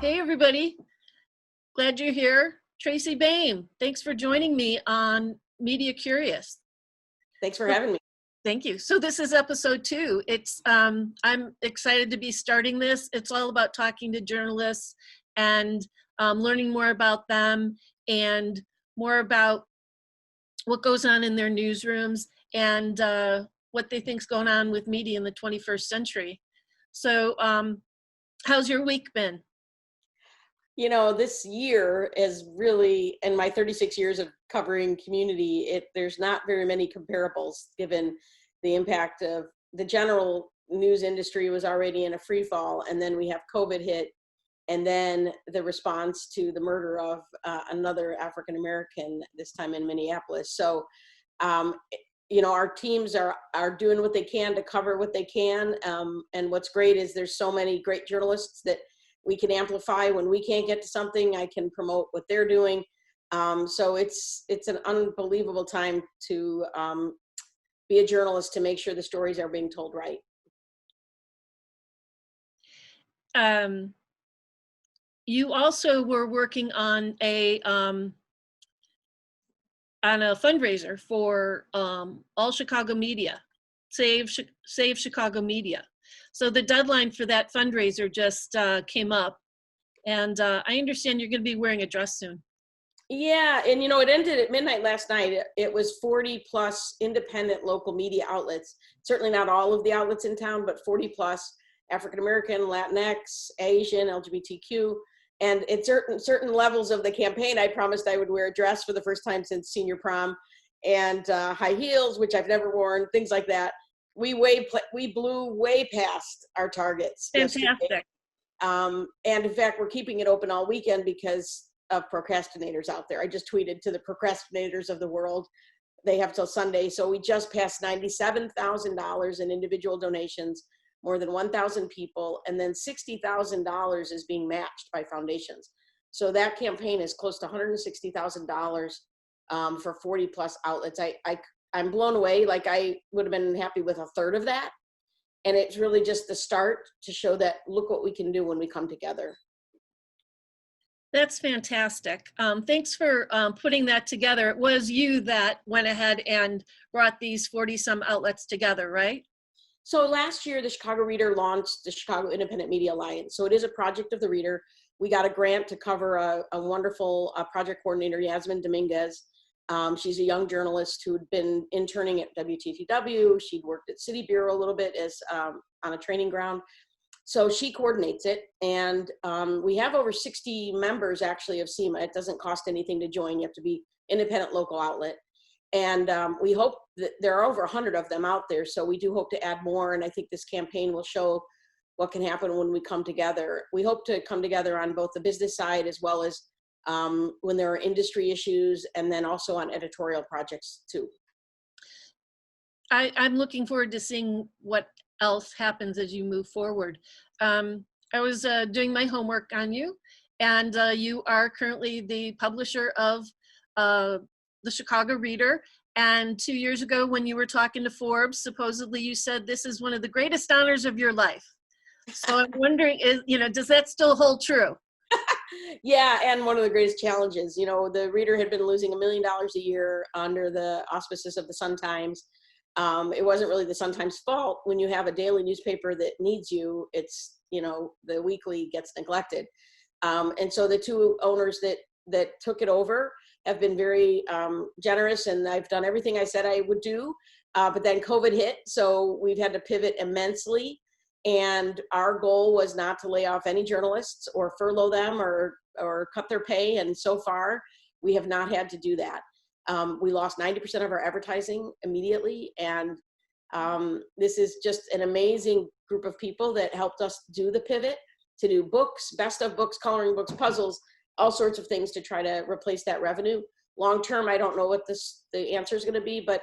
Hey everybody, glad you're here. Tracy Baim, thanks for joining me on Media Curious. Thanks for having me. Thank you. So this is episode 2. I'm excited to be starting this. It's all about talking to journalists and learning more about them and more about what goes on in their newsrooms and what they think's going on with media in the 21st century. So how's your week been? You know, this year is really, in my 36 years of covering community, there's not very many comparables given the impact of the general news industry was already in a free fall, and then we have COVID hit, and then the response to the murder of another African American, this time in Minneapolis. So, you know, our teams are doing what they can to cover what they can, and what's great is there's so many great journalists that we can amplify. When we can't get to something, I can promote what they're doing. So it's an unbelievable time to be a journalist, to make sure the stories are being told right. You also were working on a fundraiser for all Chicago media, Save Chicago Media. So the deadline for that fundraiser just came up, and I understand you're going to be wearing a dress soon. Yeah, and you know, it ended at midnight last night. It was 40 plus independent local media outlets. Certainly not all of the outlets in town, but 40 plus African American, Latinx, Asian, LGBTQ. And at certain levels of the campaign, I promised I would wear a dress for the first time since senior prom, and high heels, which I've never worn, things like that. We blew way past our targets. Fantastic. And in fact, we're keeping it open all weekend because of procrastinators out there. I just tweeted to the procrastinators of the world, they have till Sunday. So we just passed $97,000 in individual donations, more than 1,000 people, and then $60,000 is being matched by foundations. So that campaign is close to $160,000 for 40 plus outlets. I'm blown away. Like, I would have been happy with a third of that. And it's really just the start to show that, look what we can do when we come together. That's fantastic. Thanks for putting that together. It was you that went ahead and brought these 40 some outlets together, right? So last year, the Chicago Reader launched the Chicago Independent Media Alliance. So it is a project of the Reader. We got a grant to cover a wonderful project coordinator, Yasmin Dominguez. She's a young journalist who'd been interning at WTTW. She'd worked at City Bureau a little bit as on a training ground. So she coordinates it, and we have over 60 members actually of SEMA. It doesn't cost anything to join. You have to be independent local outlet. And we hope that there are over 100 of them out there. So we do hope to add more. And I think this campaign will show what can happen when we come together. We hope to come together on both the business side as well as when there are industry issues, and then also on editorial projects too. I'm looking forward to seeing what else happens as you move forward. I was doing my homework on you, and you are currently the publisher of the Chicago Reader. And 2 years ago, when you were talking to Forbes, supposedly you said this is one of the greatest honors of your life. So I'm wondering, does that still hold true? Yeah, and one of the greatest challenges. You know, the Reader had been losing $1 million a year under the auspices of the Sun-Times. It wasn't really the Sun-Times' fault. When you have a daily newspaper that needs you, it's, you know, the weekly gets neglected. And so the two owners that took it over have been very generous, and I've done everything I said I would do. But then COVID hit, so we've had to pivot immensely. And our goal was not to lay off any journalists or furlough them or cut their pay. And so far, we have not had to do that. We lost 90% of our advertising immediately. And this is just an amazing group of people that helped us do the pivot, to do books, best of books, coloring books, puzzles, all sorts of things to try to replace that revenue. Long term, I don't know what the answer is going to be, but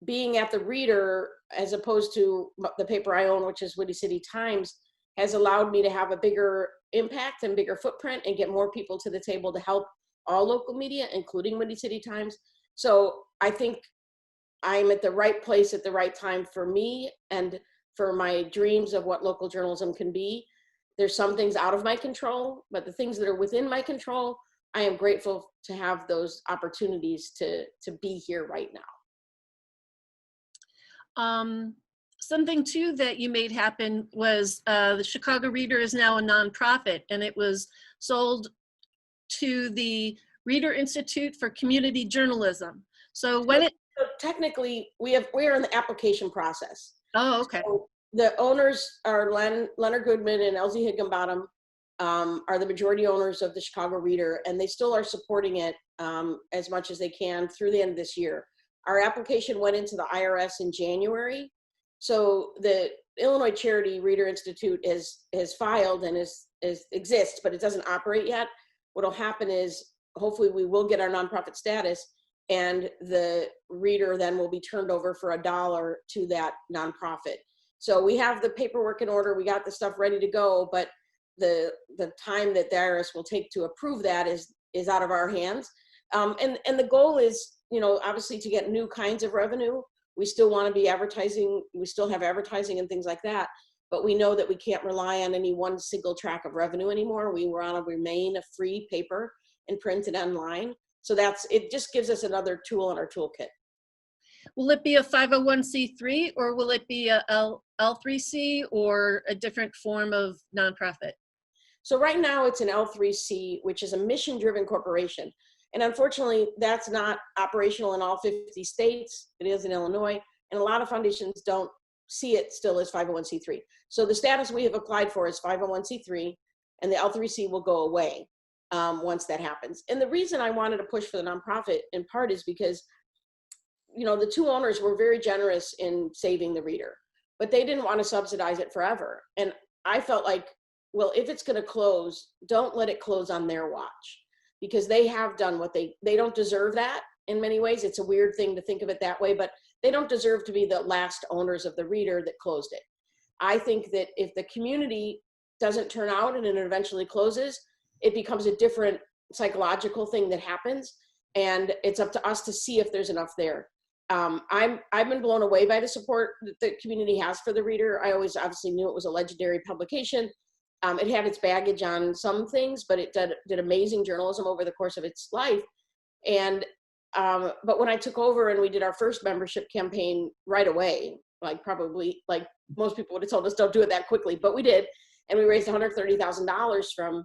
being at the Reader, as opposed to the paper I own, which is Windy City Times, has allowed me to have a bigger impact and bigger footprint and get more people to the table to help all local media, including Windy City Times. So I think I'm at the right place at the right time for me and for my dreams of what local journalism can be. There's some things out of my control, but the things that are within my control, I am grateful to have those opportunities to be here right now. Something too that you made happen was the Chicago Reader is now a nonprofit, and it was sold to the Reader Institute for Community Journalism. So when So technically, we're in the application process. Oh, okay. So the owners are Leonard Goodman and Elsie Higginbottom, are the majority owners of the Chicago Reader, and they still are supporting it as much as they can through the end of this year. Our application went into the IRS in January. So the Illinois Charity Reader Institute has filed and exists, but it doesn't operate yet. What'll happen is hopefully we will get our nonprofit status, and the Reader then will be turned over for $1 to that nonprofit. So we have the paperwork in order, we got the stuff ready to go, but the time that the IRS will take to approve that is out of our hands. And the goal is, you know, obviously to get new kinds of revenue. We still want to be advertising, we still have advertising and things like that, but we know that we can't rely on any one single track of revenue anymore. We want to remain a free paper and print and online. So it just gives us another tool in our toolkit. Will it be a 501c3 or will it be a L3C or a different form of nonprofit? So right now it's an L3C, which is a mission-driven corporation. And unfortunately, that's not operational in all 50 states. It is in Illinois. And a lot of foundations don't see it still as 501c3. So the status we have applied for is 501c3, and the L3C will go away once that happens. And the reason I wanted to push for the nonprofit in part is because, you know, the two owners were very generous in saving the Reader, but they didn't want to subsidize it forever. And I felt like, well, if it's going to close, don't let it close on their watch, because they have done what they don't deserve that in many ways. It's a weird thing to think of it that way, but they don't deserve to be the last owners of the Reader that closed it. I think that if the community doesn't turn out and it eventually closes, it becomes a different psychological thing that happens. And it's up to us to see if there's enough there. I've been blown away by the support that the community has for the Reader. I always obviously knew it was a legendary publication. It had its baggage on some things, but it did amazing journalism over the course of its life. And but when I took over and we did our first membership campaign right away, probably most people would have told us don't do it that quickly, but we did. And we raised $130,000 from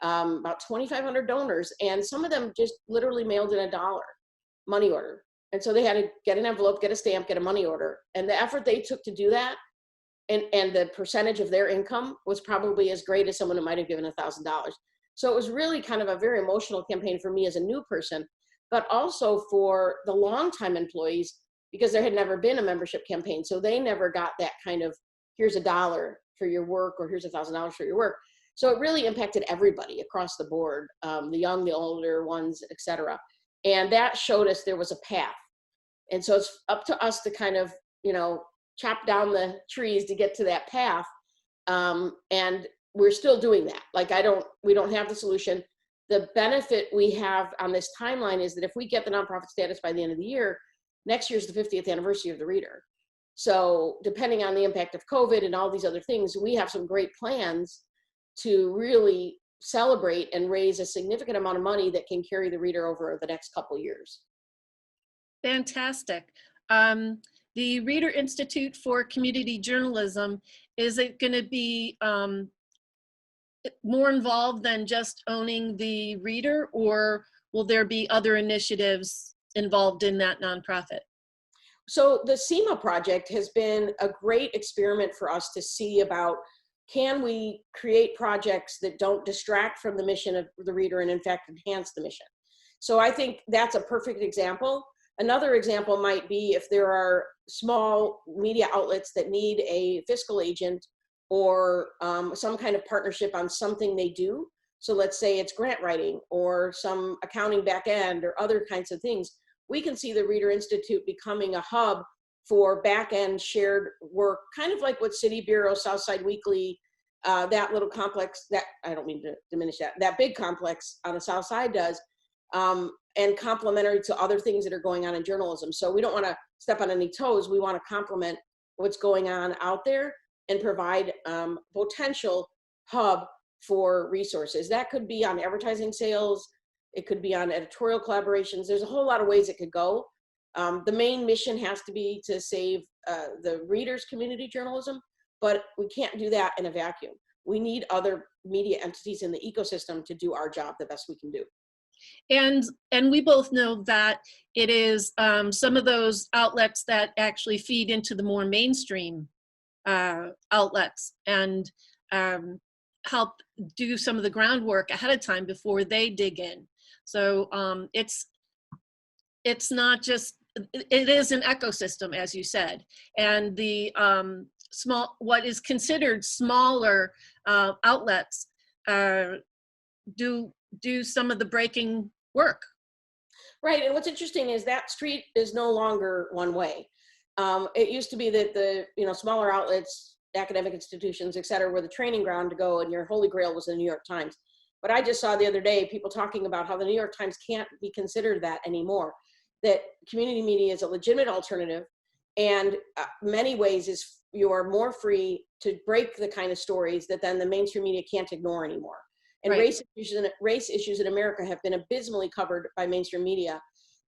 about 2,500 donors. And some of them just literally mailed in $1 money order. And so they had to get an envelope, get a stamp, get a money order. And the effort they took to do that, and the percentage of their income was probably as great as someone who might have given $1,000. So it was really kind of a very emotional campaign for me as a new person, but also for the longtime employees, because there had never been a membership campaign. So they never got that kind of, here's $1 for your work, or here's $1,000 for your work. So it really impacted everybody across the board, the young, the older ones, et cetera. And that showed us there was a path. And so it's up to us to kind of, you know, chop down the trees to get to that path. And we're still doing that. We don't have the solution. The benefit we have on this timeline is that if we get the nonprofit status by the end of the year, next year's the 50th anniversary of the Reader. So depending on the impact of COVID and all these other things, we have some great plans to really celebrate and raise a significant amount of money that can carry the Reader over the next couple of years. Fantastic. The Reader Institute for Community Journalism, is it going to be more involved than just owning the Reader, or will there be other initiatives involved in that nonprofit? So the SEMA project has been a great experiment for us to see about, can we create projects that don't distract from the mission of the Reader and in fact enhance the mission? So I think that's a perfect example. Another example might be if there are small media outlets that need a fiscal agent or some kind of partnership on something they do. So let's say it's grant writing or some accounting back end or other kinds of things. We can see the Reader Institute becoming a hub for back end shared work, kind of like what City Bureau, Southside Weekly, that little complex, that I don't mean to diminish that big complex on the South Side does. And complementary to other things that are going on in journalism. So we don't want to step on any toes. We want to complement what's going on out there and provide potential hub for resources. That could be on advertising sales. It could be on editorial collaborations. There's a whole lot of ways it could go. The main mission has to be to save the readers' community journalism, but we can't do that in a vacuum. We need other media entities in the ecosystem to do our job the best we can do. And we both know that it is some of those outlets that actually feed into the more mainstream outlets and help do some of the groundwork ahead of time before they dig in. So it's not just, it is an ecosystem, as you said, and the what is considered smaller outlets do some of the breaking work. Right, and what's interesting is that street is no longer one way. It used to be that the smaller outlets, academic institutions, et cetera, were the training ground to go, and your holy grail was the New York Times. But I just saw the other day people talking about how the New York Times can't be considered that anymore, that community media is a legitimate alternative, and many ways is you are more free to break the kind of stories that then the mainstream media can't ignore anymore. And Right. race issues in America have been abysmally covered by mainstream media,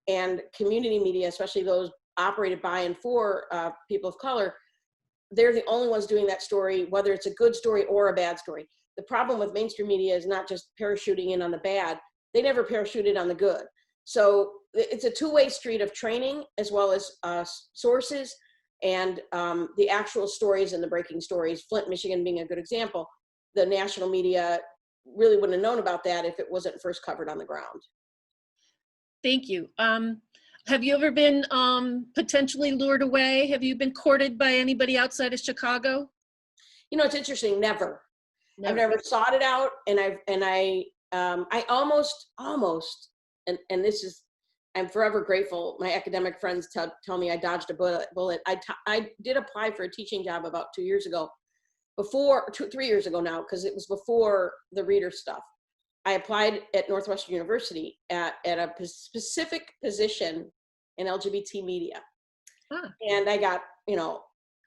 and community media, especially those operated by and for people of color, they're the only ones doing that story, whether it's a good story or a bad story. The problem with mainstream media is not just parachuting in on the bad, they never parachuted on the good. So it's a two-way street of training as well as sources and the actual stories and the breaking stories. Flint, Michigan being a good example. The national media really wouldn't have known about that if it wasn't first covered on the ground. Thank you. Have you ever been potentially lured away? Have you been courted by anybody outside of Chicago? It's interesting. Never. I've never sought it out, and I almost, and this is, I'm forever grateful. My academic friends tell me I dodged a bullet. I did apply for a teaching job about 2 years ago, 3 years ago now, because it was before the reader stuff. I applied at Northwestern University at a specific position in LGBT media. And I got,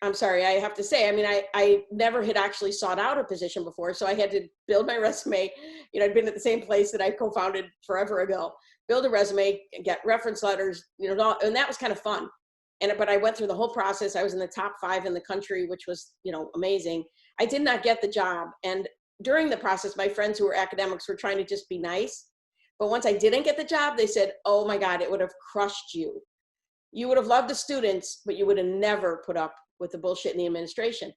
I'm sorry, I have to say, I mean, I never had actually sought out a position before. So I had to build my resume. I'd been at the same place that I co-founded forever ago, build a resume, get reference letters, and that was kind of fun. But I went through the whole process. I was in the top 5 in the country, which was, amazing. I did not get the job. And during the process, my friends who were academics were trying to just be nice. But once I didn't get the job, they said, oh my God, it would have crushed you. You would have loved the students, but you would have never put up with the bullshit in the administration.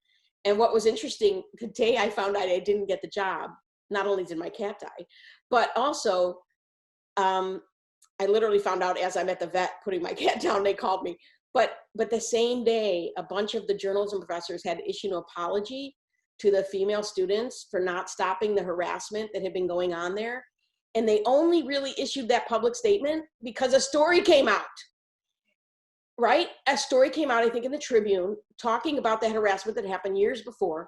And what was interesting, the day I found out I didn't get the job, not only did my cat die, but also I literally found out as I'm at the vet putting my cat down, they called me. But the same day, a bunch of the journalism professors had issued an apology to the female students for not stopping the harassment that had been going on there. And they only really issued that public statement because a story came out, right? A story came out, I think in the Tribune, talking about the harassment that happened years before.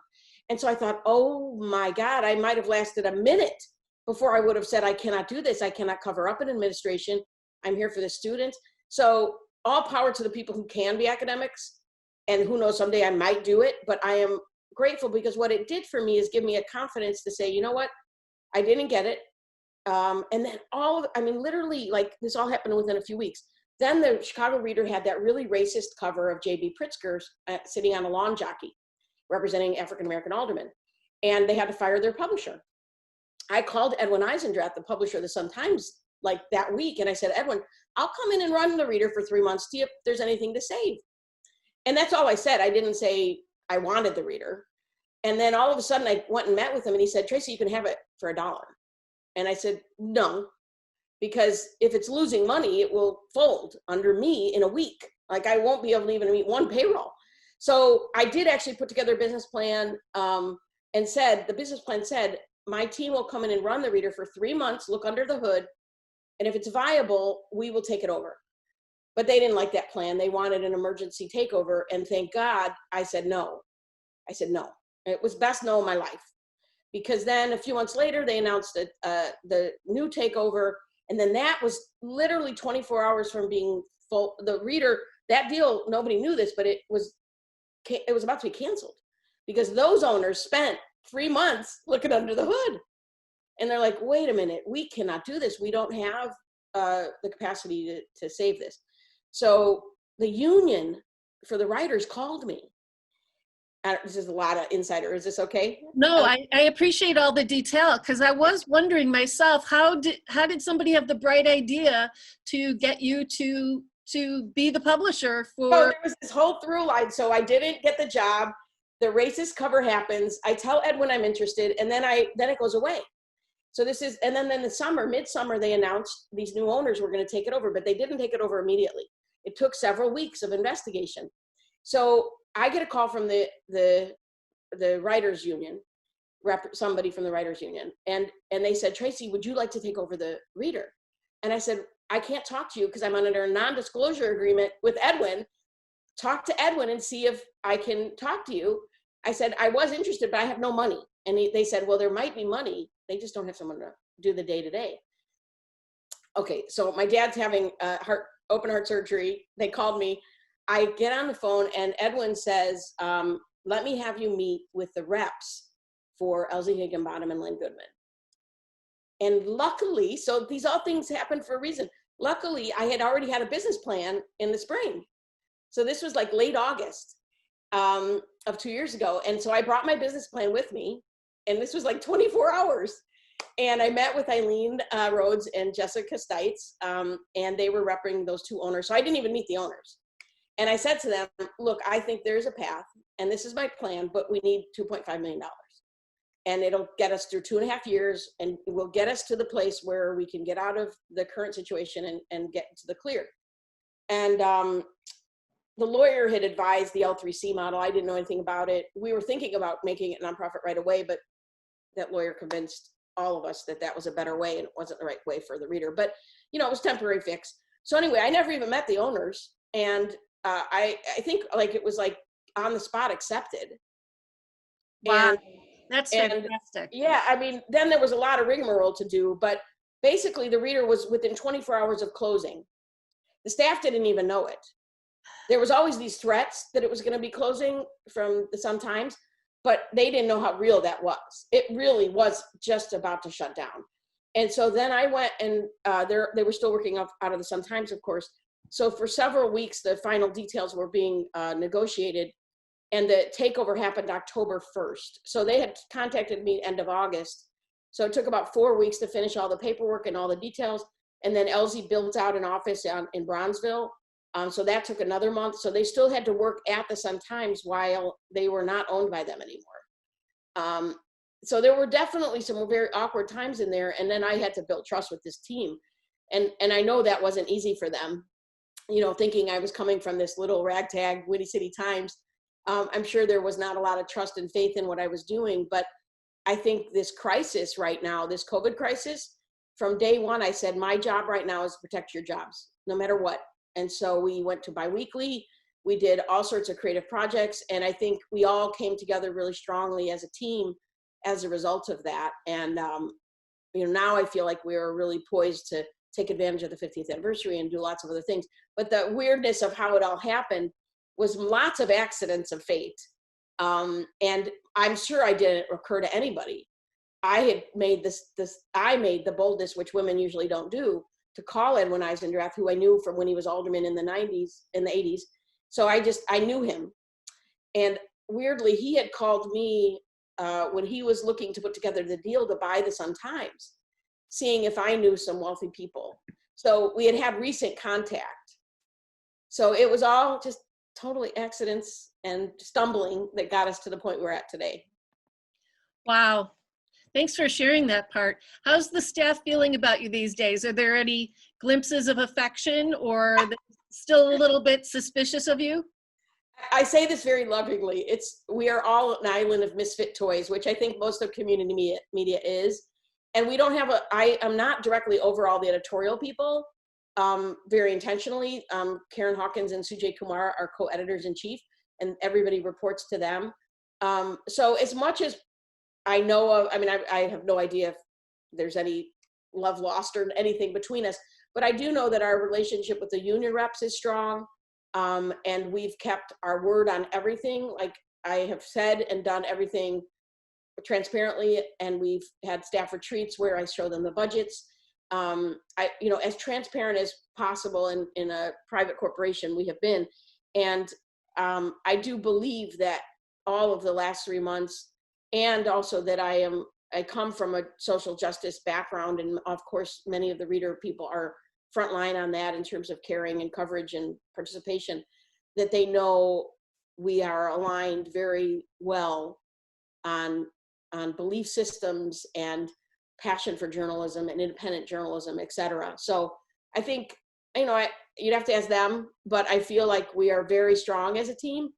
And so I thought, oh my God, I might have lasted a minute before I would have said, I cannot do this. I cannot cover up an administration. I'm here for the students. So all power to the people who can be academics, and who knows, someday I might do it, but I am grateful because what it did for me is give me a confidence to say, you know what, I didn't get it. And then literally, like, this all happened within a few weeks. Then the Chicago Reader had that really racist cover of J.B. Pritzker sitting on a lawn jockey representing African-American aldermen. And they had to fire their publisher. I called Edwin Eisendrath, the publisher of the Sun-Times, like that week. And I said, Edwin, I'll come in and run the Reader for 3 months, see if there's anything to save. And that's all I said. I didn't say I wanted the Reader. And then all of a sudden I went and met with him and he said, Tracy, you can have it for $1. And I said, no, because if it's losing money, it will fold under me in a week. Like, I won't be able to even meet one payroll. So I did actually put together a business plan and the business plan said, my team will come in and run the Reader for 3 months, look under the hood. And if it's viable, we will take it over. But they didn't like that plan. They wanted an emergency takeover. And thank God I said no. I said no. It was best no in my life. Because then a few months later, they announced the new takeover. And then that was literally 24 hours from being full. The Reader, that deal, nobody knew this, but it was about to be canceled because those owners spent 3 months looking under the hood. And they're like, wait a minute, we cannot do this. We don't have the capacity to save this. So the union for the writers called me. This is a lot of insider. Is this okay? No, I appreciate all the detail, because I was wondering myself, how did somebody have the bright idea to get you to be the publisher for? Oh, there was this whole through line. So I didn't get the job. The racist cover happens. I tell Edwin I'm interested, and then it goes away. So this is, and then in the summer, midsummer, they announced these new owners were going to take it over, but they didn't take it over immediately. It took several weeks of investigation. So I get a call from the writers union, somebody from the writers union, and they said, Tracy, would you like to take over the Reader? And I said, I can't talk to you because I'm under a non-disclosure agreement with Edwin. Talk to Edwin and see if I can talk to you. I said, I was interested, but I have no money. And they said, well, there might be money. They just don't have someone to do the day-to-day. Okay, so my dad's having open heart surgery. They called me. I get on the phone and Edwin says, let me have you meet with the reps for Elsie Higginbottom and Lynn Goodman. And luckily, so these all things happen for a reason. Luckily, I had already had a business plan in the spring. So this was like late August of 2 years ago. And so I brought my business plan with me, and this was like 24 hours. And I met with Eileen Rhodes and Jessica Stites, and they were repping those two owners. So I didn't even meet the owners. And I said to them, look, I think there's a path, and this is my plan, but we need $2.5 million. And it'll get us through 2.5 years, and it will get us to the place where we can get out of the current situation and get to the clear. And the lawyer had advised the L3C model. I didn't know anything about it. We were thinking about making it nonprofit right away, but that lawyer convinced all of us that that was a better way, and it wasn't the right way for the Reader. But, you know, it was temporary fix. So anyway, I never even met the owners. And I think like it was like on the spot accepted. Wow, that's fantastic. Yeah, I mean, then there was a lot of rigmarole to do, but basically the Reader was within 24 hours of closing. The staff didn't even know it. There was always these threats that it was going to be closing from the Sun-Times, but they didn't know how real that was. It really was just about to shut down. And so then I went, and they were still working out of the Sun-Times, of course. So for several weeks, the final details were being negotiated, and the takeover happened October 1st. So they had contacted me end of August. So it took about 4 weeks to finish all the paperwork and all the details. And then Elsie built out an office in Bronzeville. So that took another month. So they still had to work at the Sun-Times while they were not owned by them anymore. So there were definitely some very awkward times in there. And then I had to build trust with this team. And I know that wasn't easy for them, you know, thinking I was coming from this little ragtag Windy City Times. I'm sure there was not a lot of trust and faith in what I was doing. But I think this crisis right now, this COVID crisis, from day one, I said, my job right now is to protect your jobs, no matter what. And so we went to biweekly. We did all sorts of creative projects. And I think we all came together really strongly as a team as a result of that. And, you know, now I feel like we are really poised to take advantage of the 50th anniversary and do lots of other things. But the weirdness of how it all happened was lots of accidents of fate. And I'm sure I didn't occur to anybody. I had made I made the boldness, which women usually don't do, to call Edwin Eisendrath, who I knew from when he was alderman in the 80s. So I knew him. And weirdly, he had called me when he was looking to put together the deal to buy the Sun-Times, seeing if I knew some wealthy people. So we had recent contact. So it was all just totally accidents and stumbling that got us to the point we're at today. Wow. Thanks for sharing that part. How's the staff feeling about you these days? Are there any glimpses of affection, or are they still a little bit suspicious of you? I say this very lovingly. We are all an island of misfit toys, which I think most of community media is. And we don't have I am not directly over all the editorial people, very intentionally. Karen Hawkins and Sujay Kumar are co-editors in chief, and everybody reports to them. So as much as I know of, I mean, I have no idea if there's any love lost or anything between us, but I do know that our relationship with the union reps is strong. And we've kept our word on everything. Like I have said and done everything transparently, and we've had staff retreats where I show them the budgets. As transparent as possible in a private corporation we have been. And I do believe that all of the last 3 months, and also that I come from a social justice background, and of course, many of the reader people are frontline on that in terms of caring and coverage and participation, that they know we are aligned very well on belief systems and passion for journalism and independent journalism, et cetera. So I think, you'd have to ask them, but I feel like we are very strong as a team,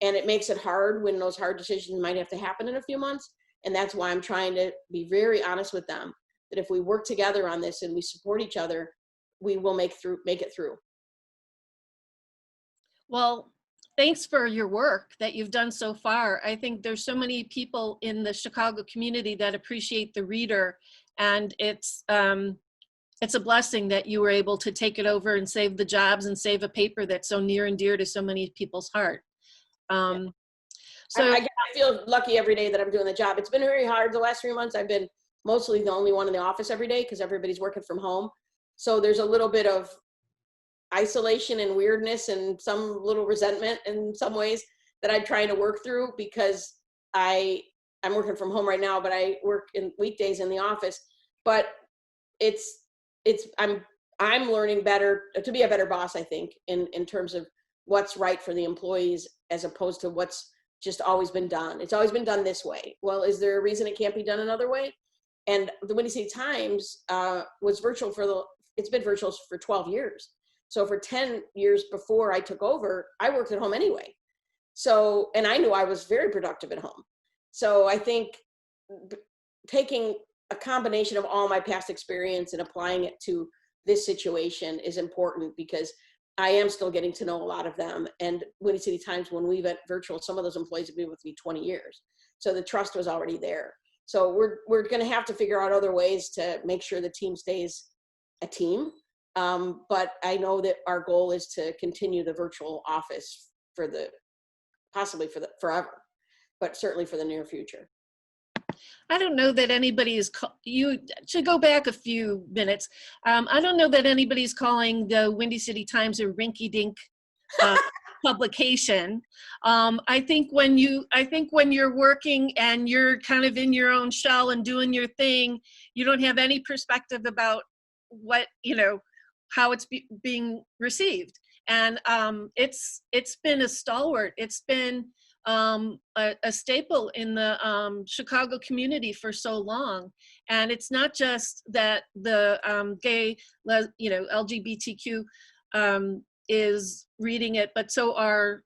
and it makes it hard when those hard decisions might have to happen in a few months. And that's why I'm trying to be very honest with them, that if we work together on this and we support each other, we will make it through. Well, thanks for your work that you've done so far. I think there's so many people in the Chicago community that appreciate the reader, and it's a blessing that you were able to take it over and save the jobs and save a paper that's so near and dear to so many people's heart. So I feel lucky every day that I'm doing the job. It's been very hard the last 3 months. I've been mostly the only one in the office every day because everybody's working from home. So there's a little bit of isolation and weirdness and some little resentment in some ways that I'm trying to work through, because I'm working from home right now, but I work in weekdays in the office. But I'm learning better to be a better boss, I think, in terms of what's right for the employees as opposed to what's just always been done. It's always been done this way. Well, is there a reason it can't be done another way? And the Windy City Times was virtual it's been virtual for 12 years. So for 10 years before I took over, I worked at home anyway. So, and I knew I was very productive at home. So I think taking a combination of all my past experience and applying it to this situation is important, because I am still getting to know a lot of them. And Windy City Times, when we went virtual, some of those employees have been with me 20 years. So the trust was already there. So we're going to have to figure out other ways to make sure the team stays a team. But I know that our goal is to continue the virtual office possibly forever, but certainly for the near future. I don't know that anybody's, you should go back a few minutes. I don't know that anybody's calling the Windy City Times a rinky-dink publication. I think when you're working and you're kind of in your own shell and doing your thing, you don't have any perspective about what, how it's being received. And it's been a stalwart. It's been a staple in the Chicago community for so long. And it's not just that the gay, LGBTQ is reading it, but so are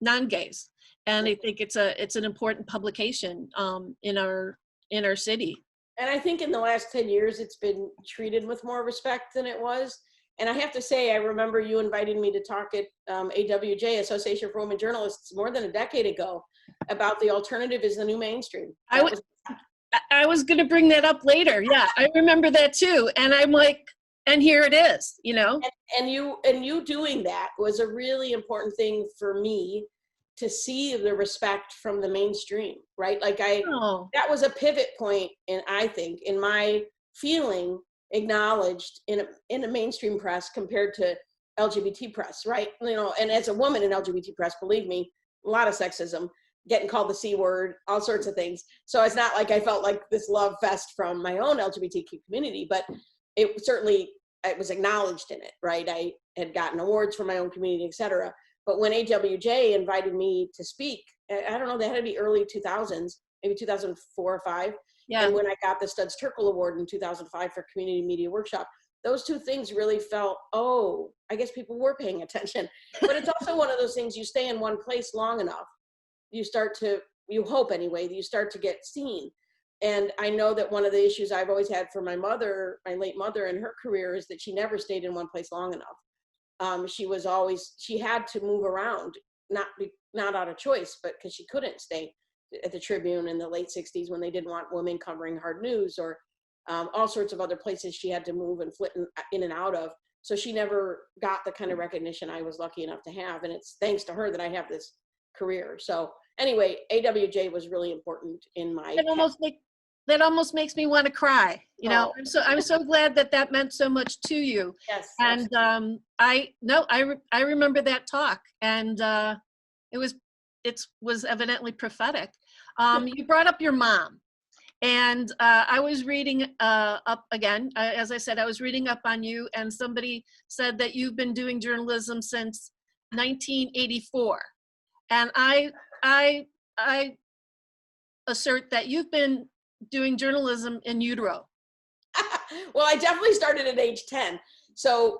non-gays. And I think it's an important publication in our city. And I think in the last 10 years, it's been treated with more respect than it was. And I have to say, I remember you inviting me to talk at AWJ, Association for Women Journalists, more than a decade ago, about the alternative is the new mainstream. I was going to bring that up later. Yeah, I remember that too. And I'm like, and here it is, And you doing that was a really important thing for me to see the respect from the mainstream, right? Like that was a pivot point, and I think in my feeling, acknowledged in a mainstream press compared to LGBT press, right? And as a woman in LGBT press, believe me, a lot of sexism, getting called the C word, all sorts of things. So it's not like I felt like this love fest from my own LGBTQ community, but it was acknowledged in it, right? I had gotten awards for my own community, et cetera. But when AWJ invited me to speak, I don't know, they had to be early 2000s, maybe 2004 or 5. Yeah. And when I got the Studs Terkel Award in 2005 for Community Media Workshop, those two things really felt, I guess people were paying attention. But it's also one of those things, you stay in one place long enough, you hope anyway, that you start to get seen. And I know that one of the issues I've always had for my late mother in her career is that she never stayed in one place long enough. She had to move around, not out of choice, but because she couldn't stay at the Tribune in the late 60s when they didn't want women covering hard news, or all sorts of other places she had to move and flit in and out of. So she never got the kind of recognition I was lucky enough to have. And it's thanks to her that I have this career. So anyway, AWJ was really important in my That almost make that almost makes me want to cry. You know, Oh, I'm so glad that that meant so much to you. yes, And absolutely. I remember that talk, and it was it was evidently prophetic. You brought up your mom, and I was reading up again. As I said, I was reading up on you, and somebody said that you've been doing journalism since 1984, and I assert that you've been doing journalism in utero. Well, I definitely started at age 10. So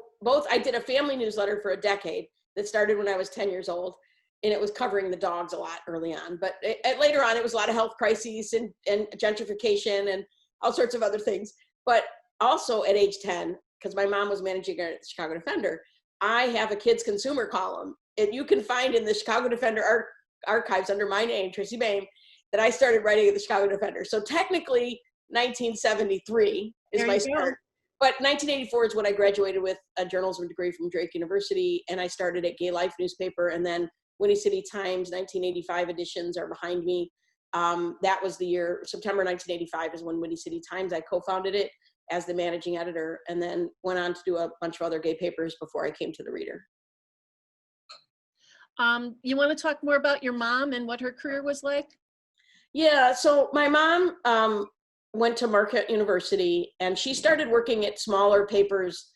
I did a family newsletter for a decade that started when I was 10 years old, and it was covering the dogs a lot early on. But later on, it was a lot of health crises and gentrification and all sorts of other things. But also at age 10, because my mom was managing editor at the Chicago Defender, I have a kids consumer column. And you can find in the Chicago Defender archives under my name, Tracy Baim, that I started writing at the Chicago Defender. So technically, 1973 is There my you start. go. But 1984 is when I graduated with a journalism degree from Drake University, and I started at Gay Life newspaper, and then Windy City Times 1985 editions are behind me. That was the year, September 1985 is when Windy City Times, I co-founded it as the managing editor, and then went on to do a bunch of other gay papers before I came to the Reader. You want to talk more about your mom and what her career was like? Yeah, so my mom went to Marquette University, and she started working at smaller papers,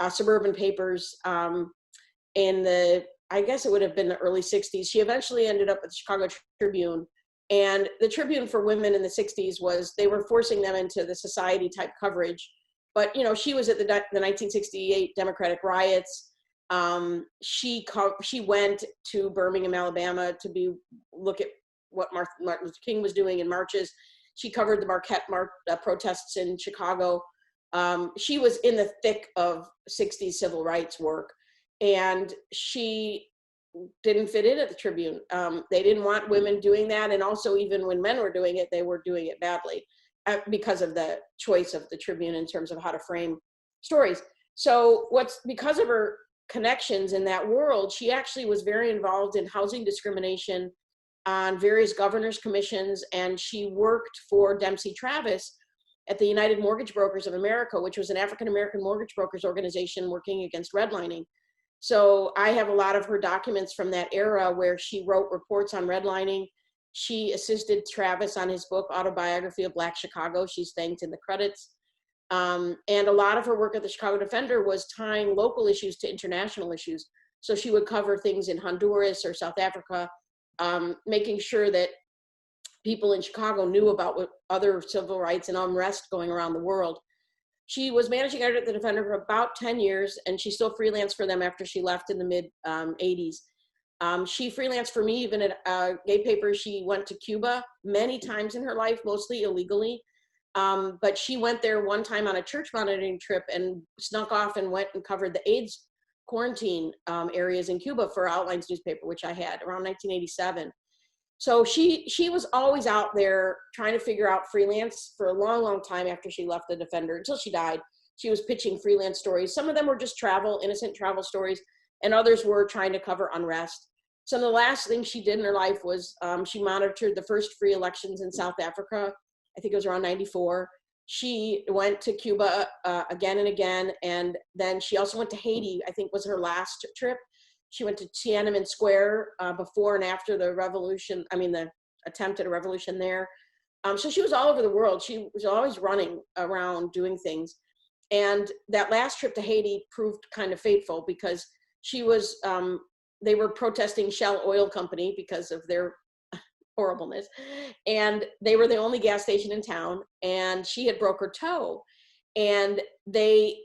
suburban papers, in the, I guess it would have been the early 60s. She eventually ended up at the Chicago Tribune. And the Tribune for women in the 60s was, they were forcing them into the society type coverage. But, you know, she was at the 1968 Democratic riots. She went to Birmingham, Alabama to look at what Martin Luther King was doing in marches. She covered the Marquette protests in Chicago. She was in the thick of 60s civil rights work, and she didn't fit in at the Tribune. They didn't want women doing that, and also even when men were doing it, they were doing it badly because of the choice of the Tribune in terms of how to frame stories. So because of her connections in that world, she actually was very involved in housing discrimination on various governors' commissions, and she worked for Dempsey Travis at the United Mortgage Brokers of America, which was an African-American mortgage brokers organization working against redlining. So I have a lot of her documents from that era where she wrote reports on redlining. She assisted Travis on his book, Autobiography of Black Chicago. She's thanked in the credits. And a lot of her work at the Chicago Defender was tying local issues to international issues. So she would cover things in Honduras or South Africa, making sure that people in Chicago knew about what other civil rights and unrest going around the world. She was managing editor at the Defender for about 10 years, and she still freelanced for them after she left in the mid 80s. She freelanced for me even at gay papers. She went to Cuba many times in her life, mostly illegally. But she went there one time on a church monitoring trip and snuck off and went and covered the AIDS quarantine areas in Cuba for Outlines newspaper, which I had around 1987. So she was always out there trying to figure out freelance for a long, long time after she left the Defender until she died. She was pitching freelance stories. Some of them were just travel, innocent travel stories, and others were trying to cover unrest. So the last thing she did in her life was she monitored the first free elections in South Africa. I think it was around 94. She went to Cuba again and again, and then she also went to Haiti, I think was her last trip. She went to Tiananmen Square before and after the revolution, the attempt at a revolution there. So she was all over the world. She was always running around doing things. And that last trip to Haiti proved kind of fateful because she was, they were protesting Shell Oil Company because of their horribleness. And they were the only gas station in town, and she had broke her toe. And they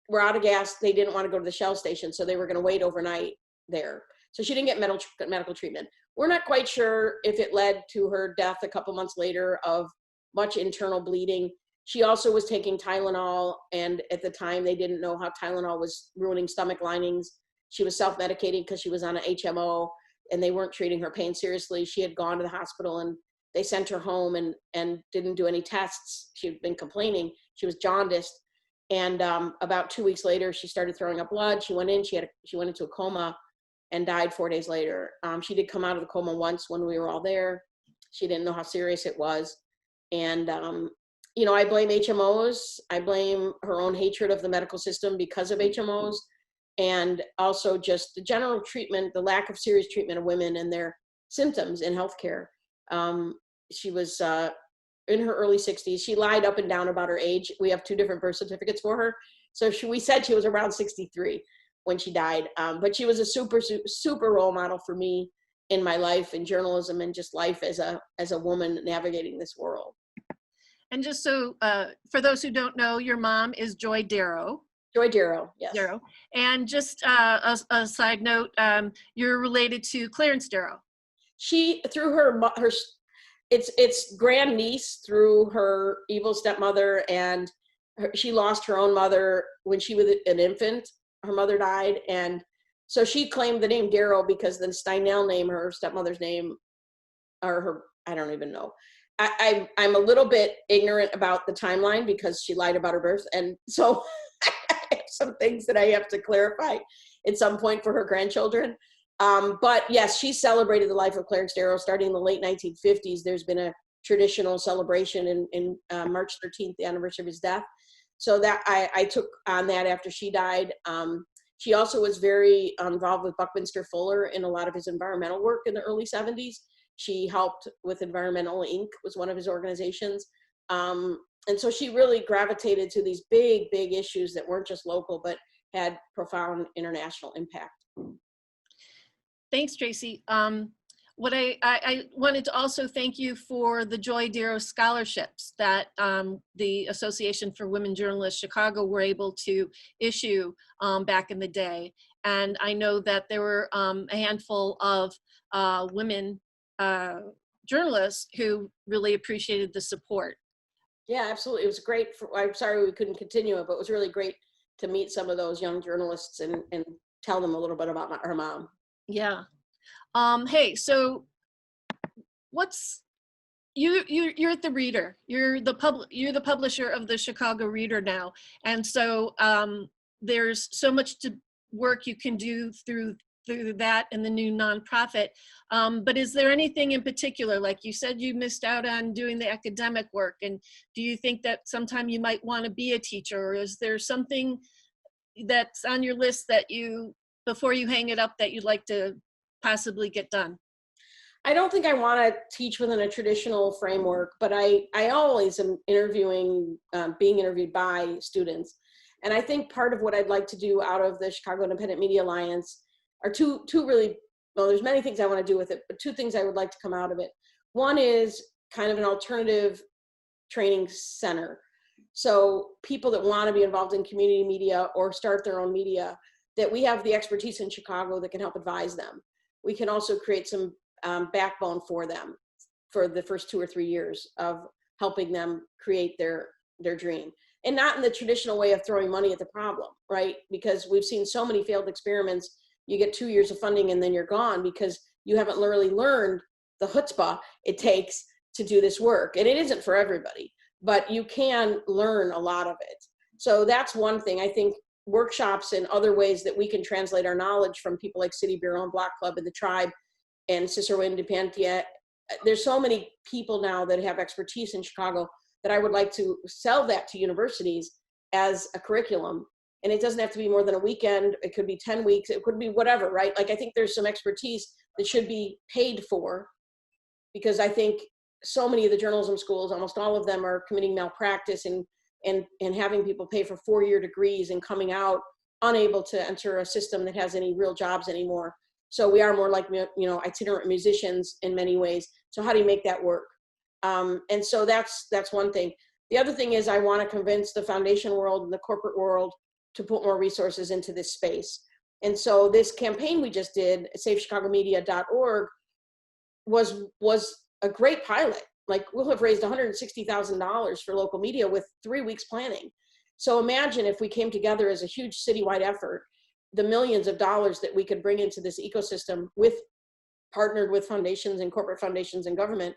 were out of gas. They didn't want to go to the Shell station, so they were going to wait overnight there. So she didn't get medical treatment. We're not quite sure if it led to her death a couple months later of much internal bleeding. She also was taking Tylenol, and at the time they didn't know how Tylenol was ruining stomach linings. She was self-medicating because she was on an HMO, and they weren't treating her pain seriously. She had gone to the hospital, and they sent her home and didn't do any tests. She had been complaining. She was jaundiced. And about 2 weeks later, she started throwing up blood. She went into a coma. and died 4 days later. She did come out of the coma once when we were all there. She didn't know how serious it was. And, you know, I blame HMOs. I blame her own hatred of the medical system because of HMOs, and also just the general treatment, the lack of serious treatment of women and their symptoms in healthcare. She was in her early 60s. She lied up and down about her age. We have 2 different birth certificates for her. So we said she was around 63 when she died. But she was a super role model for me in my life in journalism and just life as a woman navigating this world. And just so, for those who don't know, your mom is Joy Darrow. Joy Darrow, yes. Darrow. And just a side note, you're related to Clarence Darrow. She, through her it's grandniece through her evil stepmother, and she lost her own mother when she was an infant. Her mother died, and so she claimed the name Darrow because the Steinell name, her stepmother's name, or her, I don't even know. I'm a little bit ignorant about the timeline because she lied about her birth, and so I have some things that I have to clarify at some point for her grandchildren. But yes, she celebrated the life of Clarence Darrow starting in the late 1950s. There's been a traditional celebration in March 13th, the anniversary of his death. So that I took on that after she died. She also was very involved with Buckminster Fuller in a lot of his environmental work in the early 70s. She helped with Environmental Inc. was one of his organizations. And so she really gravitated to these big issues that weren't just local, but had profound international impact. Thanks, Tracy. What I wanted to also thank you for the Joy Darrow scholarships that the Association for Women Journalists Chicago were able to issue back in the day. And I know that there were a handful of women journalists who really appreciated the support. Yeah, absolutely. It was great. I'm sorry we couldn't continue it, but it was really great to meet some of those young journalists and tell them a little bit about her mom. Yeah. Hey, so you're at the Reader. You're the publisher of the Chicago Reader now, and so there's so much work you can do through that and the new nonprofit. But is there anything in particular, like you said, you missed out on doing the academic work, and do you think that sometime you might want to be a teacher, or is there something that's on your list that before you hang it up, that you'd like to possibly get done? I don't think I want to teach within a traditional framework, but I always am being interviewed by students. And I think part of what I'd like to do out of the Chicago Independent Media Alliance are two really, well, there's many things I want to do with it, but 2 things I would like to come out of it. One is kind of an alternative training center. So people that want to be involved in community media or start their own media, that we have the expertise in Chicago that can help advise them. We can also create some backbone for them for the first 2 or 3 years of helping them create their dream. And not in the traditional way of throwing money at the problem, right? Because we've seen so many failed experiments. You get 2 years of funding and then you're gone because you haven't really learned the chutzpah it takes to do this work. And it isn't for everybody, but you can learn a lot of it. So that's one thing. I think workshops and other ways that we can translate our knowledge from people like City Bureau and Block Club and the Tribe and Cicero Independiente. There's so many people now that have expertise in Chicago that I would like to sell that to universities as a curriculum. And it doesn't have to be more than a weekend. It could be 10 weeks. It could be whatever, right? Like, I think there's some expertise that should be paid for, because I think so many of the journalism schools, almost all of them, are committing malpractice and having people pay for 4-year degrees and coming out unable to enter a system that has any real jobs anymore. So we are more like, itinerant musicians in many ways. So how do you make that work? And so that's one thing. The other thing is I want to convince the foundation world and the corporate world to put more resources into this space. And so this campaign we just did, SaveChicagoMedia.org, was a great pilot. Like, we'll have raised $160,000 for local media with 3 weeks planning. So imagine if we came together as a huge citywide effort, the millions of dollars that we could bring into this ecosystem partnered with foundations and corporate foundations and government,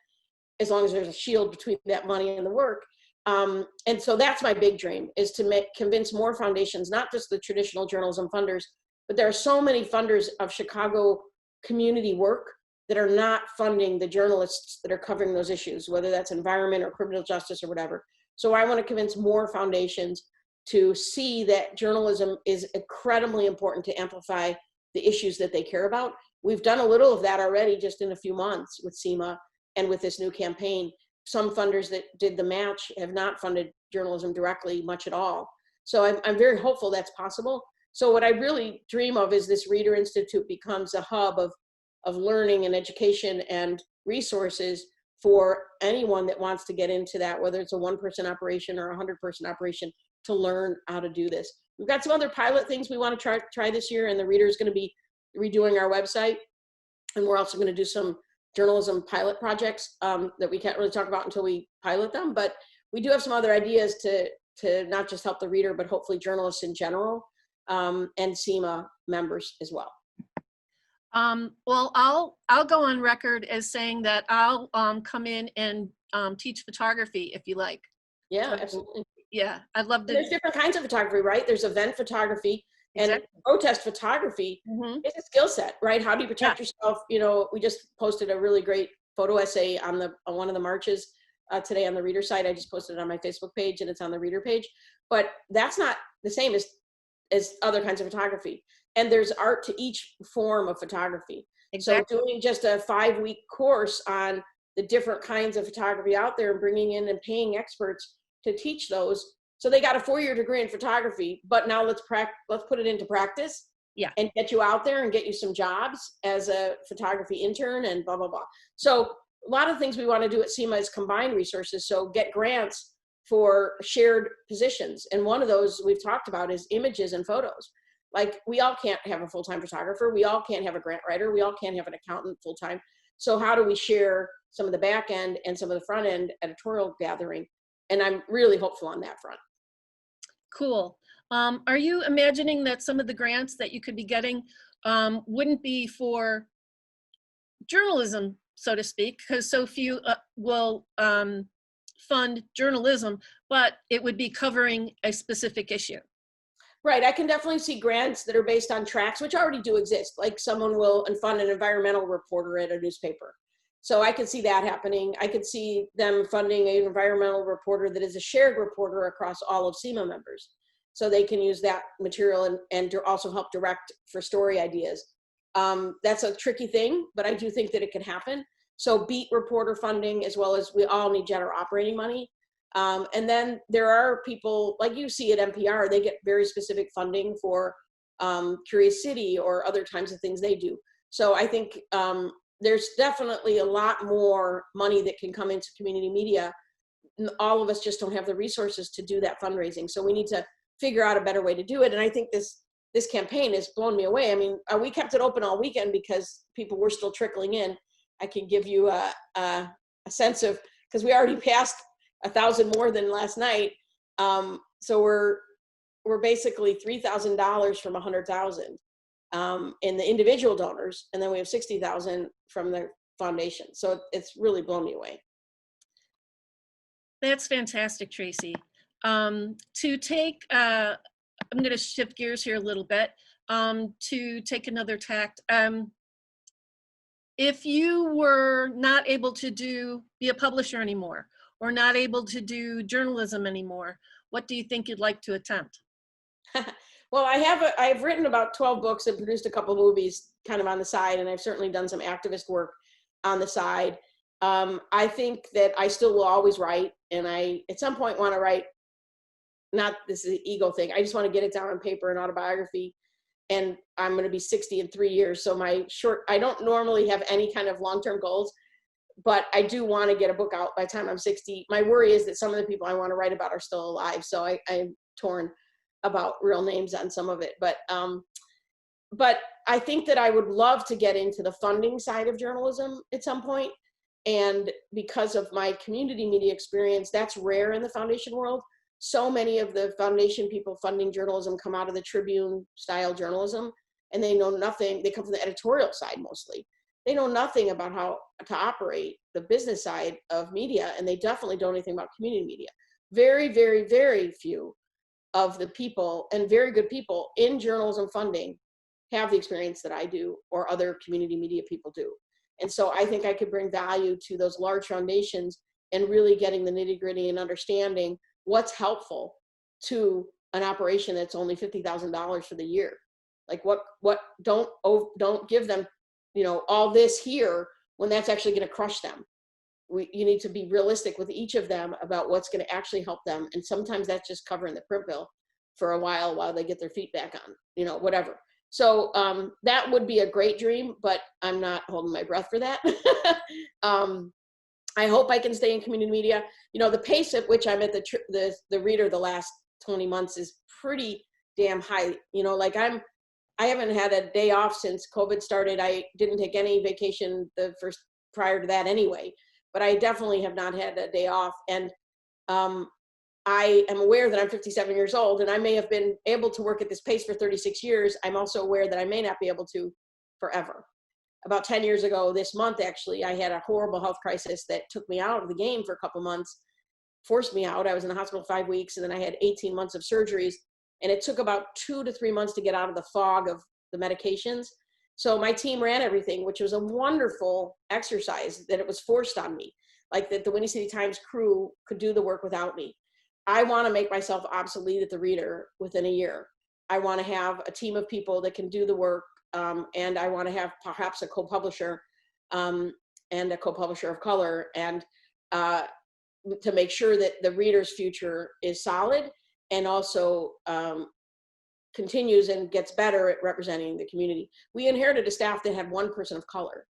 as long as there's a shield between that money and the work. And so that's my big dream, is to convince more foundations, not just the traditional journalism funders, but there are so many funders of Chicago community work that are not funding the journalists that are covering those issues, whether that's environment or criminal justice or whatever. So I want to convince more foundations to see that journalism is incredibly important to amplify the issues that they care about. We've done a little of that already just in a few months with SEMA and with this new campaign. Some funders that did the match have not funded journalism directly much at all. So I'm very hopeful that's possible. So what I really dream of is this Reader Institute becomes a hub of learning and education and resources for anyone that wants to get into that, whether it's a 1-person operation or a 100-person operation, to learn how to do this. We've got some other pilot things we want to try this year, and the Reader is going to be redoing our website. And we're also going to do some journalism pilot projects that we can't really talk about until we pilot them. But we do have some other ideas to not just help the reader, but hopefully journalists in general, and SEMA members as well. Well, I'll go on record as saying that I'll come in and teach photography if you like. Yeah, So, absolutely. yeah, I'd love to. There's different kinds of photography, right? There's event photography, and protest photography is a skill set, right? How do you protect yourself? You know, we just posted a really great photo essay on one of the marches today on the Reader site. I just posted it on my Facebook page, and it's on the Reader page. But that's not the same as other kinds of photography. And there's art to each form of photography. Exactly. So doing just a 5-week course on the different kinds of photography out there and bringing in and paying experts to teach those. So they got a 4-year degree in photography, but now let's put it into practice, and get you out there and get you some jobs as a photography intern and blah, blah, blah. So a lot of things we want to do at SEMA is combine resources. So get grants for shared positions. And one of those we've talked about is images and photos. Like, we all can't have a full-time photographer. We all can't have a grant writer. We all can't have an accountant full-time. So how do we share some of the back end and some of the front end editorial gathering? And I'm really hopeful on that front. Cool. Are you imagining that some of the grants that you could be getting wouldn't be for journalism, so to speak, because so few will fund journalism, but it would be covering a specific issue? Right, I can definitely see grants that are based on tracks, which already do exist. Like, someone will fund an environmental reporter at a newspaper. So I could see that happening. I could see them funding an environmental reporter that is a shared reporter across all of SEMA members. So they can use that material and to also help direct for story ideas. That's a tricky thing, but I do think that it can happen. So beat reporter funding, as well as we all need general operating money. And then there are people, like you see at NPR, they get very specific funding for Curious City or other kinds of things they do. So I think there's definitely a lot more money that can come into community media. All of us just don't have the resources to do that fundraising. So we need to figure out a better way to do it. And I think this campaign has blown me away. I mean, we kept it open all weekend because people were still trickling in. I can give you a sense of, because we already passed 1,000 more than last night. So we're basically $3,000 from 100,000 in the individual donors, and then we have 60,000 from the foundation. So it's really blown me away. That's fantastic, Tracy. To take, I'm going to shift gears here a little bit to take another tact. If you were not able to be a publisher anymore, or not able to do journalism anymore, what do you think you'd like to attempt? Well, I've written about 12 books and produced a couple movies kind of on the side, and I've certainly done some activist work on the side. I think that I still will always write, and I at some point want to write, not this is an ego thing, I just want to get it down on paper, an autobiography, and I'm going to be 60 in 3 years. So I don't normally have any kind of long-term goals, but I do want to get a book out by the time I'm 60. My worry is that some of the people I want to write about are still alive. So I'm torn about real names on some of it. But I think that I would love to get into the funding side of journalism at some point. And because of my community media experience, that's rare in the foundation world. So many of the foundation people funding journalism come out of the Tribune style journalism, and they know nothing. They come from the editorial side mostly. They know nothing about how to operate the business side of media, and they definitely don't know anything about community media. Very, very, very few of the people, and very good people in journalism funding, have the experience that I do or other community media people do. And so I think I could bring value to those large foundations and really getting the nitty gritty and understanding what's helpful to an operation that's only $50,000 for the year. Like don't give them, all this here when that's actually going to crush them. You need to be realistic with each of them about what's going to actually help them. And sometimes that's just covering the print bill for a while they get their feet back on, whatever. So that would be a great dream, but I'm not holding my breath for that. I hope I can stay in community media. The pace at which I'm at the Reader the last 20 months is pretty damn high. I haven't had a day off since COVID started. I didn't take any vacation prior to that anyway, but I definitely have not had a day off. And I am aware that I'm 57 years old and I may have been able to work at this pace for 36 years. I'm also aware that I may not be able to forever. About 10 years ago this month, actually, I had a horrible health crisis that took me out of the game for a couple months, forced me out. I was in the hospital 5 weeks and then I had 18 months of surgeries. And it took about 2 to 3 months to get out of the fog of the medications. So my team ran everything, which was a wonderful exercise that it was forced on me, like that the Windy City Times crew could do the work without me. I want to make myself obsolete at the Reader within a year. I want to have a team of people that can do the work, and I want to have perhaps a co-publisher and a co-publisher of color, and to make sure that the Reader's future is solid and also continues and gets better at representing the community. We inherited a staff that had one person of color.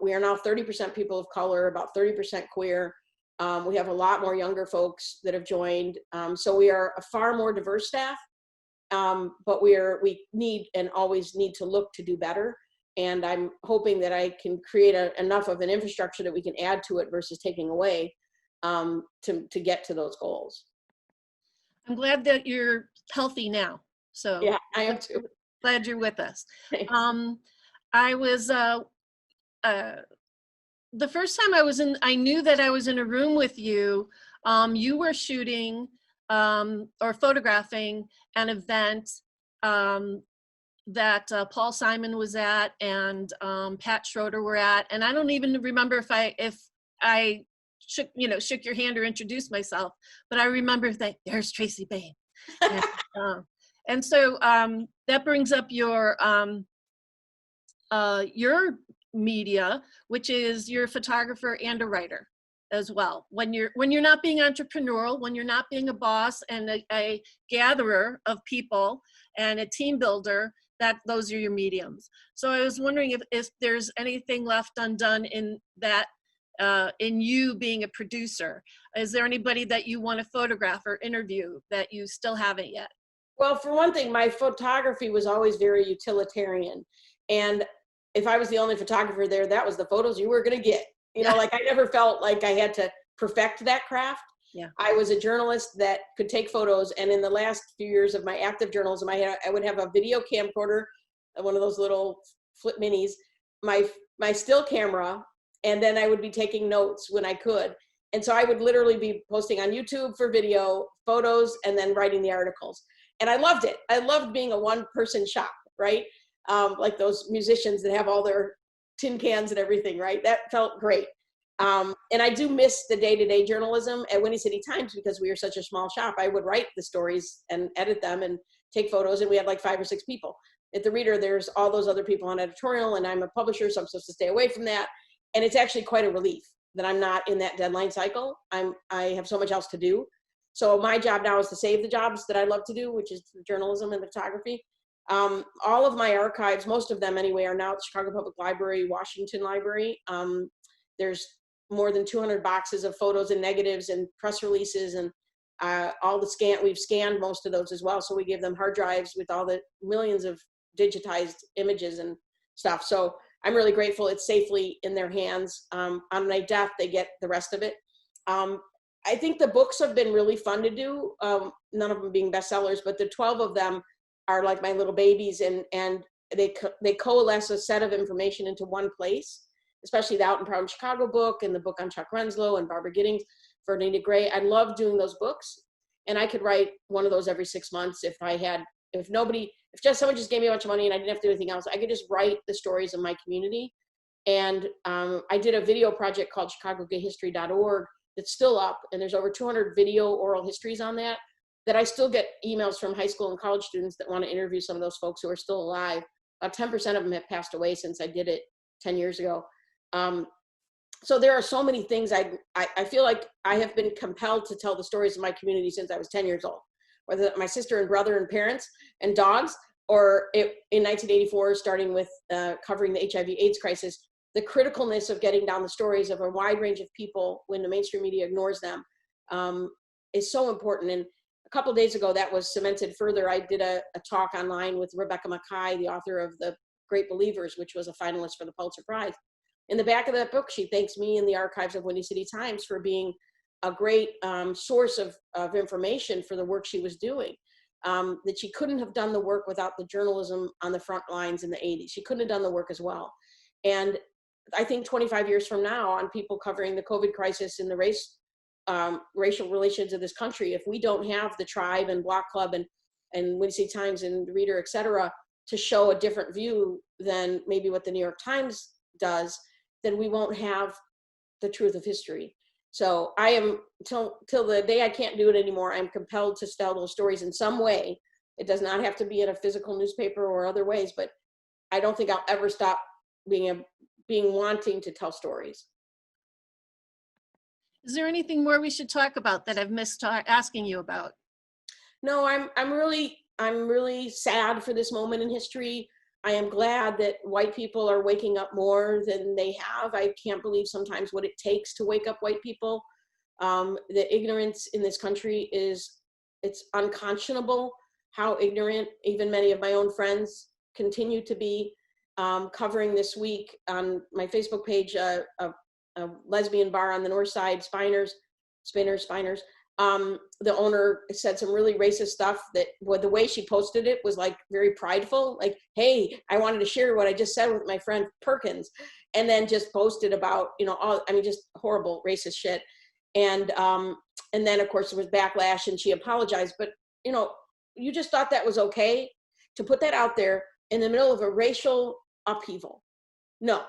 We are now 30% people of color, about 30% queer. We have a lot more younger folks that have joined. So we are a far more diverse staff, but we need and always need to look to do better. And I'm hoping that I can create enough of an infrastructure that we can add to it versus taking away to get to those goals. I'm glad that you're healthy now. So yeah, I am too. Glad you're with us. Thanks. I was the first time I knew that I was in a room with you. You were shooting or photographing an event that Paul Simon was at and Pat Schroeder were at, and I don't even remember if I shook your hand or introduced myself, but I remember that there's Tracy Baim. And so that brings up your media, which is you're a photographer and a writer as well. When you're not being entrepreneurial, when you're not being a boss and a gatherer of people and a team builder, those are your mediums. So I was wondering if there's anything left undone in that, in you being a producer. Is there anybody that you want to photograph or interview that you still haven't yet? Well, for one thing, my photography was always very utilitarian. And if I was the only photographer there, that was the photos you were going to get. Like I never felt like I had to perfect that craft. Yeah. I was a journalist that could take photos. And in the last few years of my active journalism, I would have a video camcorder, one of those little flip minis, my still camera, and then I would be taking notes when I could. And so I would literally be posting on YouTube for video, photos, and then writing the articles. And I loved it. I loved being a one-person shop, right? Like those musicians that have all their tin cans and everything, right? That felt great. And I do miss the day-to-day journalism at Windy City Times because we are such a small shop. I would write the stories and edit them and take photos, and we had like 5 or 6 people. At the Reader, there's all those other people on editorial, and I'm a publisher, so I'm supposed to stay away from that. And it's actually quite a relief that I'm not in that deadline cycle. I have so much else to do. So my job now is to save the jobs that I love to do, which is journalism and photography. All of my archives, most of them anyway, are now at the Chicago Public Library, Washington Library. There's more than 200 boxes of photos and negatives and press releases, and we've scanned most of those as well. So we give them hard drives with all the millions of digitized images and stuff. So I'm really grateful it's safely in their hands. On my death, they get the rest of it. I think the books have been really fun to do, none of them being bestsellers, but the 12 of them are like my little babies, and they coalesce a set of information into one place, especially the Out and Proud in Chicago book and the book on Chuck Renslow and Barbara Giddings for Anita Gray. I love doing those books, and I could write one of those every 6 months if I had if just someone just gave me a bunch of money and I didn't have to do anything else, I could just write the stories of my community. And I did a video project called chicagogayhistory.org that's still up, and there's over 200 video oral histories on that I still get emails from high school and college students that want to interview some of those folks who are still alive. About 10% of them have passed away since I did it 10 years ago. So there are so many things I feel like I have been compelled to tell the stories of my community since I was 10 years old, whether my sister and brother and parents and dogs, or in 1984, starting with covering the HIV/AIDS crisis. The criticalness of getting down the stories of a wide range of people when the mainstream media ignores them is so important. And a couple of days ago, that was cemented further. I did a talk online with Rebecca Mackay, the author of The Great Believers, which was a finalist for the Pulitzer Prize. In the back of that book, she thanks me and the archives of Windy City Times for being a great source of information for the work she was doing. That she couldn't have done the work without the journalism on the front lines in the 80s. She couldn't have done the work as well. And I think 25 years from now, on people covering the COVID crisis and the racial relations of this country, if we don't have the Tribe and Block Club and Windy City Times and the Reader, et cetera, to show a different view than maybe what the New York Times does, then we won't have the truth of history. So I am, till the day I can't do it anymore, I'm compelled to tell those stories in some way. It does not have to be in a physical newspaper or other ways, but I don't think I'll ever stop being wanting to tell stories. Is there anything more we should talk about that I've missed asking you about? No, I'm really sad for this moment in history. I am glad that white people are waking up more than they have. I can't believe sometimes what it takes to wake up white people. The ignorance in this country it's unconscionable how ignorant even many of my own friends continue to be. Covering this week on my Facebook page, a lesbian bar on the north side, Spinners. The owner said some really racist stuff that the way she posted it was like very prideful, like, hey, I wanted to share what I just said with my friend Perkins, and then just posted about, just horrible racist shit. And then of course there was backlash and she apologized, but you just thought that was okay to put that out there in the middle of a racial upheaval. No.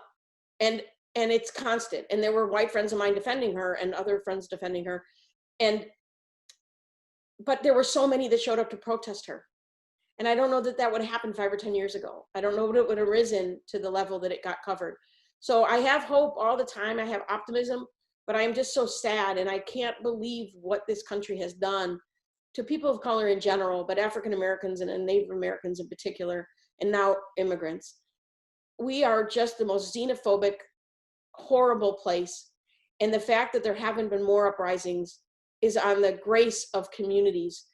And it's constant. And there were white friends of mine defending her and other friends defending her. But there were so many that showed up to protest her. And I don't know that would have happened 5 or 10 years ago. I don't know what it would have risen to the level that it got covered. So I have hope all the time. I have optimism, but I am just so sad. And I can't believe what this country has done to people of color in general, but African Americans and Native Americans in particular, and now immigrants. We are just the most xenophobic, horrible place. And the fact that there haven't been more uprisings is on the grace of communities,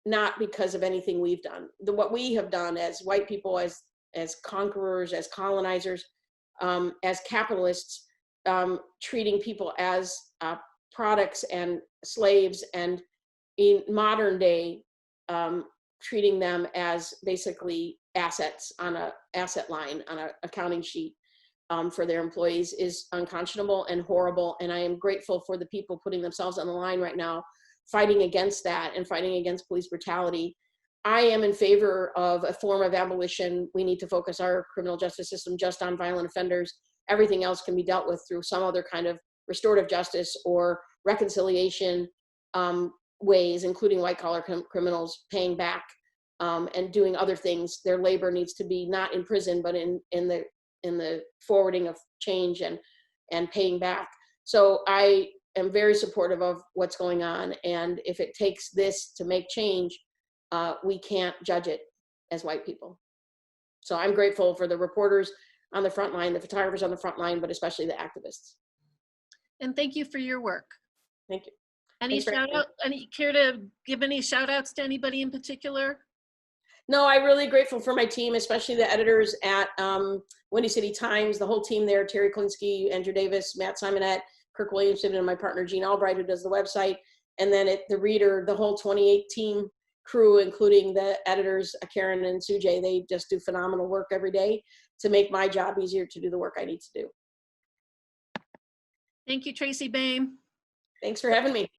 not because of anything we've done. What we have done as white people, as conquerors, as colonizers, as capitalists, treating people as products and slaves, and in modern day, treating them as basically assets on an asset line on an accounting sheet for their employees is unconscionable and horrible. And I am grateful for the people putting themselves on the line right now, fighting against that and fighting against police brutality. I am in favor of a form of abolition. We need to focus our criminal justice system just on violent offenders. Everything else can be dealt with through some other kind of restorative justice or reconciliation ways, including white collar criminals paying back and doing other things. Their labor needs to be not in prison, but in the forwarding of change and paying back. So I am very supportive of what's going on. And if it takes this to make change, we can't judge it as white people. So I'm grateful for the reporters on the front line, the photographers on the front line, but especially the activists. And thank you for your work. Thank you. Care to give any shout outs to anybody in particular? No, I'm really grateful for my team, especially the editors at Windy City Times, the whole team there, Terry Klinsky, Andrew Davis, Matt Simonette, Kirk Williamson, and my partner, Jean Albright, who does the website. And then at the Reader, the whole 2018 crew, including the editors, Karen and Sujay, they just do phenomenal work every day to make my job easier to do the work I need to do. Thank you, Tracy Baim. Thanks for having me.